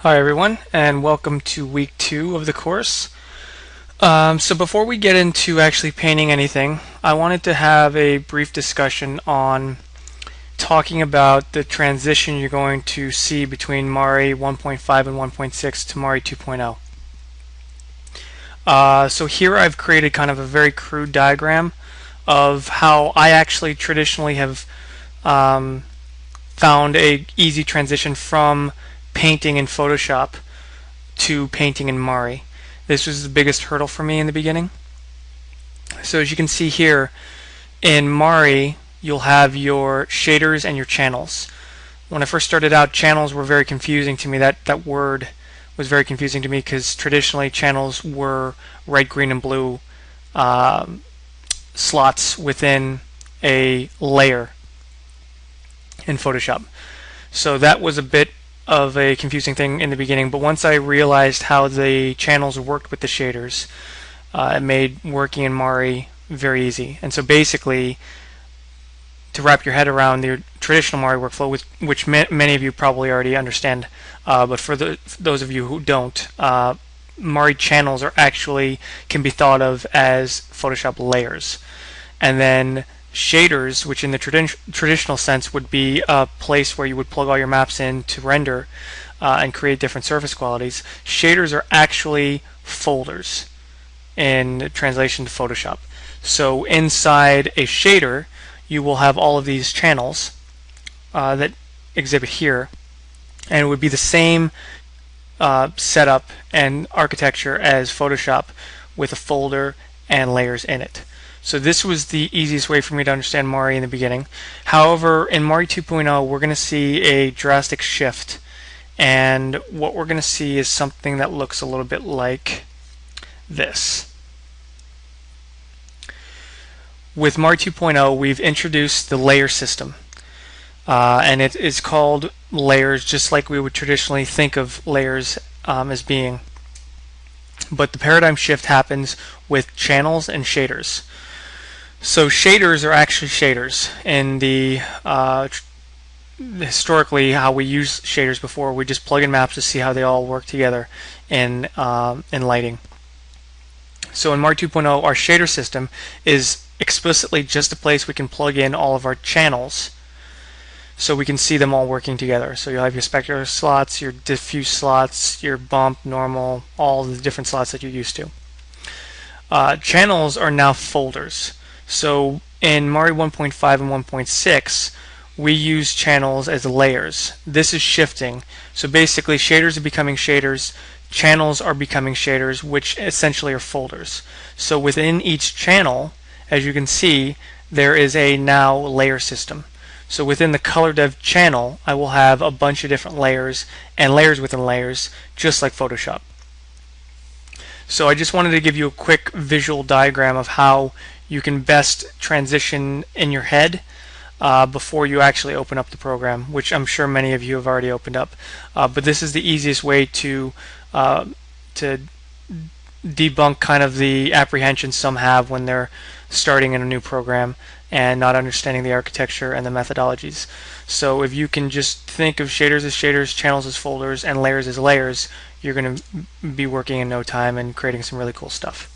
Hi everyone, and welcome to week 2 of the course. So before we get into actually painting anything, I wanted to have a brief discussion on talking about the transition you're going to see between Mari 1.5 and 1.6 to Mari 2.0. So here I've created kind of a very crude diagram of how I actually traditionally have found a easy transition from painting in Photoshop to painting in Mari. This was the biggest hurdle for me in the beginning. So as you can see here, in Mari, you'll have your shaders and your channels. When I first started out, channels were very confusing to me. That word was very confusing to me because traditionally channels were red, green, and blue slots within a layer in Photoshop. So that was a bit of a confusing thing in the beginning, but once I realized how the channels worked with the shaders, it made working in Mari very easy. And so basically, to wrap your head around the traditional Mari workflow, which many of you probably already understand, but for those of you who don't, Mari channels can be thought of as Photoshop layers. And then shaders, which in the traditional sense would be a place where you would plug all your maps in to render and create different surface qualities. Shaders are actually folders in translation to Photoshop. So inside a shader, you will have all of these channels that exhibit here, and it would be the same setup and architecture as Photoshop with a folder and layers in it. So this was the easiest way for me to understand Mari in the beginning. However, in Mari 2.0, we're going to see a drastic shift. And what we're going to see is something that looks a little bit like this. With Mari 2.0, we've introduced the layer system. And it is called layers, just like we would traditionally think of layers as being. But the paradigm shift happens with channels and shaders. So shaders are actually shaders. In the historically, how we use shaders before, we just plug in maps to see how they all work together in lighting. So in Mari 2.0, our shader system is explicitly just a place we can plug in all of our channels, so we can see them all working together. So you'll have your specular slots, your diffuse slots, your bump, normal, all the different slots that you're used to. Channels are now folders. So in Mari 1.5 and 1.6, we use channels as layers. This is shifting. So basically, shaders are becoming shaders, channels are becoming shaders, which essentially are folders. So within each channel, as you can see, there is a now layer system. So within the color dev channel, I will have a bunch of different layers and layers within layers, just like Photoshop. So I just wanted to give you a quick visual diagram of how you can best transition in your head before you actually open up the program, which I'm sure many of you have already opened up. But this is the easiest way to debunk kind of the apprehension some have when they're starting in a new program and not understanding the architecture and the methodologies. So if you can just think of shaders as shaders, channels as folders, and layers as layers, you're going to be working in no time and creating some really cool stuff.